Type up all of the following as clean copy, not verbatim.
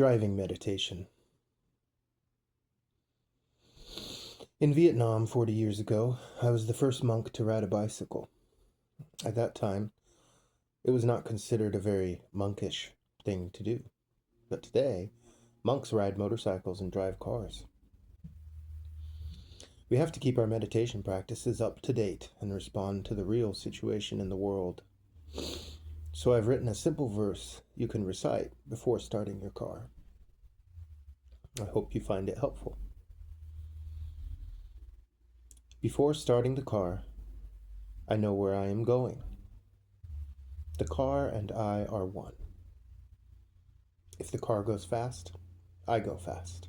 Driving meditation. In Vietnam 40 years ago, I was the first monk to ride a bicycle. At that time, it was not considered a very monkish thing to do. But today, monks ride motorcycles and drive cars. We have to keep our meditation practices up to date and respond to the real situation in the world. So I've written a simple verse you can recite before starting your car. I hope you find it helpful. Before starting the car, I know where I am going. The car and I are one. If the car goes fast, I go fast.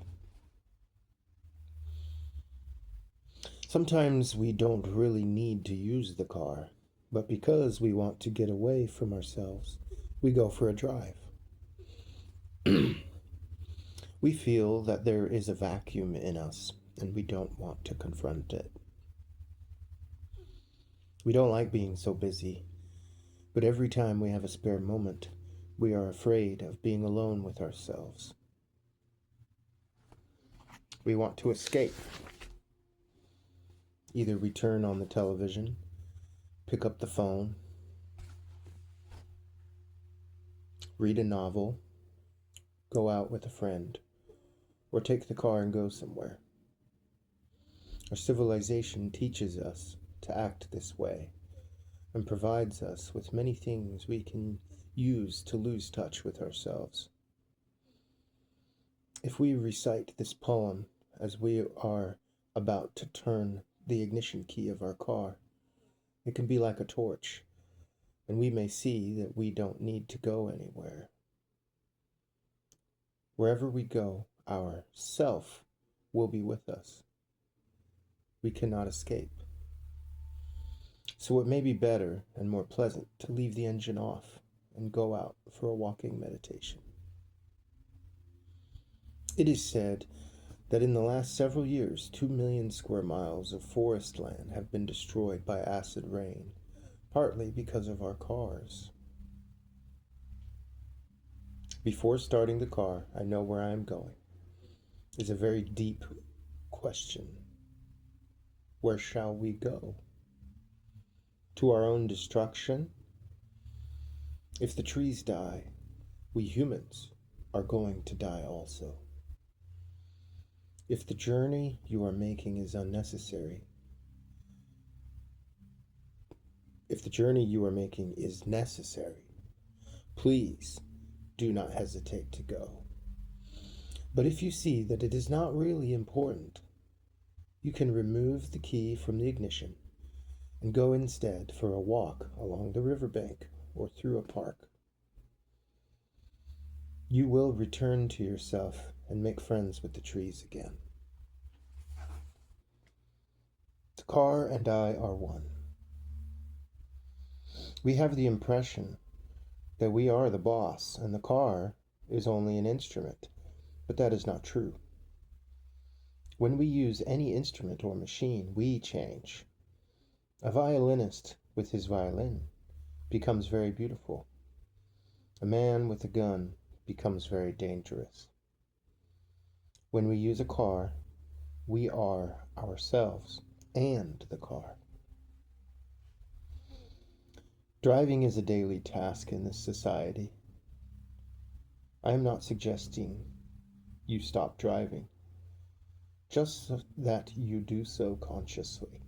Sometimes we don't really need to use the car, but because we want to get away from ourselves, we go for a drive. We feel that there is a vacuum in us, and we don't want to confront it. We don't like being so busy, but every time we have a spare moment, we are afraid of being alone with ourselves. We want to escape. Either we turn on the television, pick up the phone, read a novel, go out with a friend, or take the car and go somewhere. Our civilization teaches us to act this way and provides us with many things we can use to lose touch with ourselves. If we recite this poem as we are about to turn the ignition key of our car, it can be like a torch, and we may see that we don't need to go anywhere. Wherever we go, our self will be with us. We cannot escape. So it may be better and more pleasant to leave the engine off and go out for a walking meditation. It is said that in the last several years, 2 million square miles of forest land have been destroyed by acid rain, partly because of our cars. Before starting the car, I know where I am going. Is a very deep question. Where shall we go? To our own destruction? If the trees die, we humans are going to die also. If the journey you are making is unnecessary, if the journey you are making is necessary, please do not hesitate to go. But if you see that it is not really important, you can remove the key from the ignition and go instead for a walk along the riverbank or through a park. You will return to yourself and make friends with the trees again. The car and I are one. We have the impression that we are the boss and the car is only an instrument, but that is not true. When we use any instrument or machine, we change. A violinist with his violin becomes very beautiful. A man with a gun becomes very dangerous. When we use a car, we are ourselves and the car. Driving is a daily task in this society. I am not suggesting you stop driving, just that you do so consciously.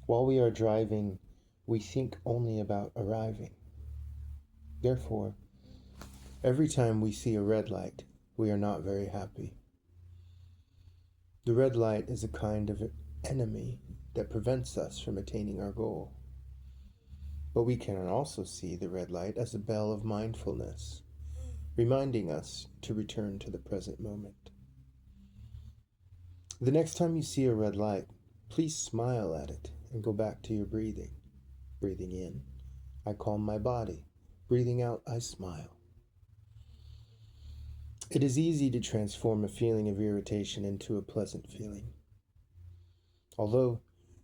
While we are driving, we think only about arriving. Therefore, every time we see a red light, we are not very happy. The red light is a kind of enemy that prevents us from attaining our goal. But we can also see the red light as a bell of mindfulness, reminding us to return to the present moment. The next time you see a red light, please smile at it and go back to your breathing. Breathing in, I calm my body. Breathing out, I smile. It is easy to transform a feeling of irritation into a pleasant feeling. Although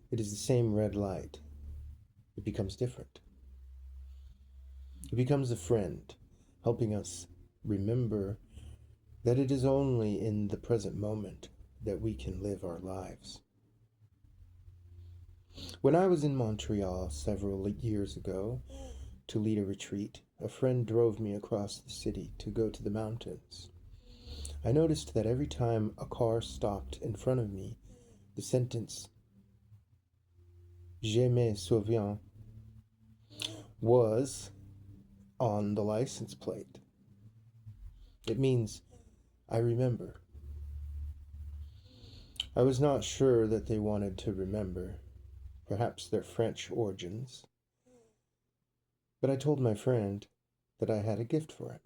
it is the same red light, it becomes different. It becomes a friend, helping us remember that it is only in the present moment that we can live our lives. When I was in Montreal several years ago to lead a retreat, a friend drove me across the city to go to the mountains. I noticed that every time a car stopped in front of me, the sentence "Je me souviens" was on the license plate. It means I remember. I was not sure that they wanted to remember, perhaps their French origins, but I told my friend that I had a gift for him.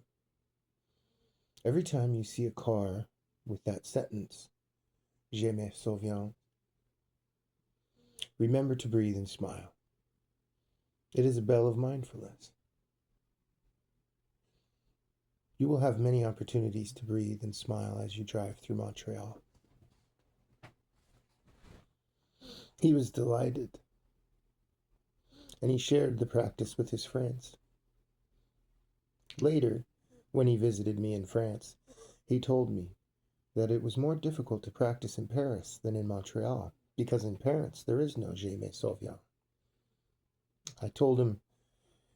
Every time you see a car with that sentence, "Je me souviens," remember to breathe and smile. It is a bell of mindfulness. You will have many opportunities to breathe and smile as you drive through Montreal. He was delighted, and he shared the practice with his friends. Later, when he visited me in France, he told me that it was more difficult to practice in Paris than in Montreal, because in Paris there is no "Je me souviens." I told him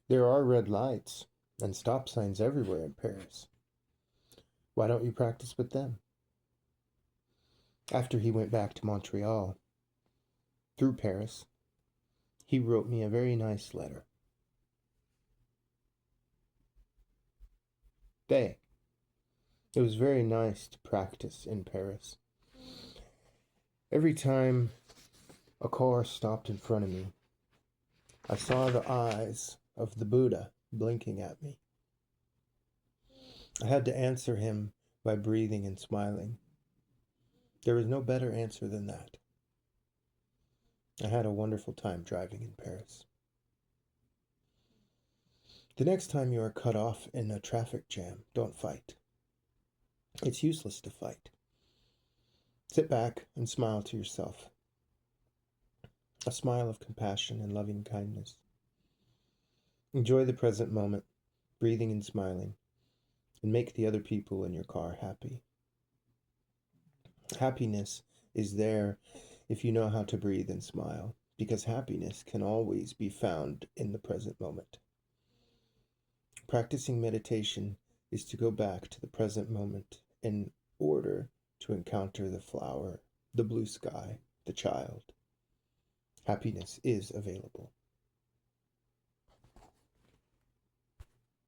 there are red lights and stop signs everywhere in Paris. Why don't you practice with them? After he went back to Montreal, through Paris, he wrote me a very nice letter. It was very nice to practice in Paris. Every time a car stopped in front of me, I saw the eyes of the Buddha blinking at me. I had to answer him by breathing and smiling. There is no better answer than that. I had a wonderful time driving in Paris. The next time you are cut off in a traffic jam, don't fight. It's useless to fight. Sit back and smile to yourself. A smile of compassion and loving kindness. Enjoy the present moment, breathing and smiling, and make the other people in your car happy. Happiness is there if you know how to breathe and smile, because happiness can always be found in the present moment. Practicing meditation is to go back to the present moment in order to encounter the flower, the blue sky, the child. Happiness is available.